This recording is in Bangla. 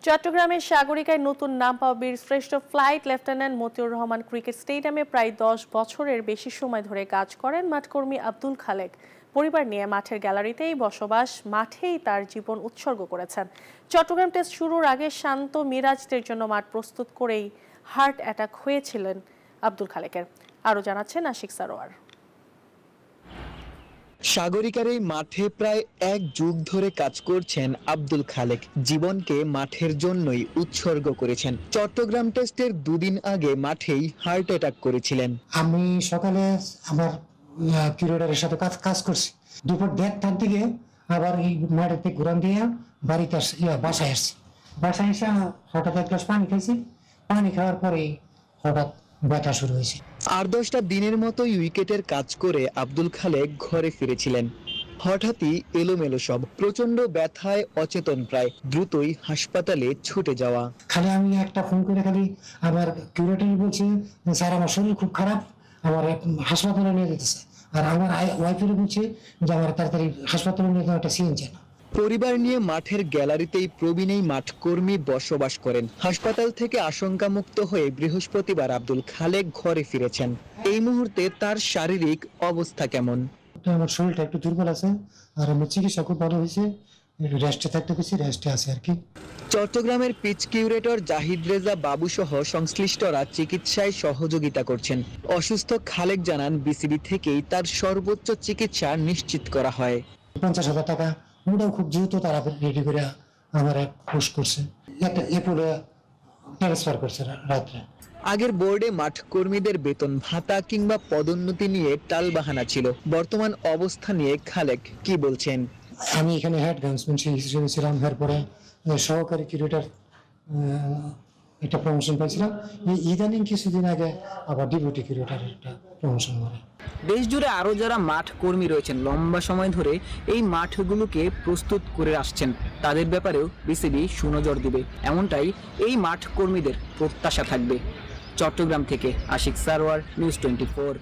চট্টগ্রামের সাগরিকায় নতুন নাম পাওয়া বীরশ্রেষ্ঠ flight lieutenant Motiur Rahman cricket স্টেডিয়ামে প্রায় 10 বছরের বেশি সময় ধরে কাজ করেন মাঠকর্মী আব্দুল খালেক। পরিবার নিয়ে মাঠের গ্যালারিতেই বসবাস, মাঠেই তার জীবন উৎসর্গ করেছেন। চট্টগ্রাম টেস্ট শুরুর আগে শান্ত মিরাজদের জন্য মাঠ প্রস্তুত করেই হার্ট অ্যাটাক হয়েছিলেন আব্দুল খালেকের। আরও জানাচ্ছেন আশিক সারোয়ার। সাগরিকার এই মাঠে প্রায় 1 যুগ ধরে কাজ করছেন আব্দুল খালেক। জীবনকে মাঠের জন্যই উৎসর্গ করেছেন। চট্টগ্রাম টেস্টের 2 দিন আগে মাঠেই হার্ট অ্যাটাক করেছিলেন। আমি সকালে আমার কিউরেটরের সাথে কাজ করছি, দুপুর 1:30টার দিকে আবার এই মাঠেতে ঘুরান দিয়ে বাড়িতে বাসায় আসছি। বাসায় এসে হঠাৎ এক গ্লাস পানি খাইছি। পানি খাওয়ার পরে হঠাৎ ব্যথা শুরু হয়েছে। 8-10টা দিনের মতোই উইকেটের কাজ করে আব্দুল খালেক ঘরে ফিরেছিলেন। হঠাৎই এলোমেলো সব, প্রচন্ড ব্যথায় অচেতন প্রায়, দ্রুতই হাসপাতালে ছুটে যাওয়া। খালি আমি একটা ফোন করে খালি আমার কিউরেটর বলছি, স্যার আমার শরীর খুব খারাপ, আমার হাসপাতালে নিয়ে যেতেছে। আর আমার ওয়াইফের বলছে যে আমার তাড়াতাড়ি হাসপাতালে নিয়ে যাওয়া, একটা সিএনজি না। পরিবার নিয়ে মাঠের গ্যালারিতেই প্রবীণ এই মাঠকর্মী বসবাস করেন। হাসপাতাল থেকে আশঙ্কামুক্ত হয়ে বৃহস্পতিবার আব্দুল খালেক ঘরে ফিরেছেন। এই মুহূর্তে তার শারীরিক অবস্থা কেমন? আমার শরীরটা একটু দুর্বল আছে, আর আমার চিকিৎসা খুব ভালো হয়েছে, রেস্টে থাকতে গেছি, রেস্টে আছে আর কি। চট্টগ্রামের পিচ কিউরেটর জাহিদ রেজা বাবু সহ সংশ্লিষ্টরা চিকিৎসায় সহযোগিতা করছেন। অসুস্থ খালেক জানান, বিসিবি থেকেই তার সর্বোচ্চ চিকিৎসা নিশ্চিত করা হয়। 50,000 টাকা ওটাও খুব দ্রুত তারা রেডি করে আমার পুশ করছে, একটা এপোলে ট্রান্সফার করছে রাত্রে। আগের বোর্ডে মাঠ কর্মীদের বেতন ভাতা কিংবা পদোন্নতি নিয়ে টালবাহানা ছিল। বর্তমান অবস্থা নিয়ে খালেক কি বলছেন? আমি এখানে হেড গাউন্সম্যান হিসেবে ছিলাম, এরপরে সহকারী কিউরেটর একটা প্রমোশন পাইছিলাম। ইদানিং কিছুদিন আগে আবার ডেপুটি কিউরেটরের একটা প্রমোশন করে। দেশ জুড়ে আরও যারা মাঠ কর্মী রয়েছেন, লম্বা সময় ধরে এই মাঠগুলোকে প্রস্তুত করে আসছেন, তাদের ব্যাপারেও বিসিবি সুনজর দিবে, এমনটাই এই মাঠ কর্মীদের প্রত্যাশা থাকবে। চট্টগ্রাম থেকে আশিক সারোয়ার, নিউজ 24।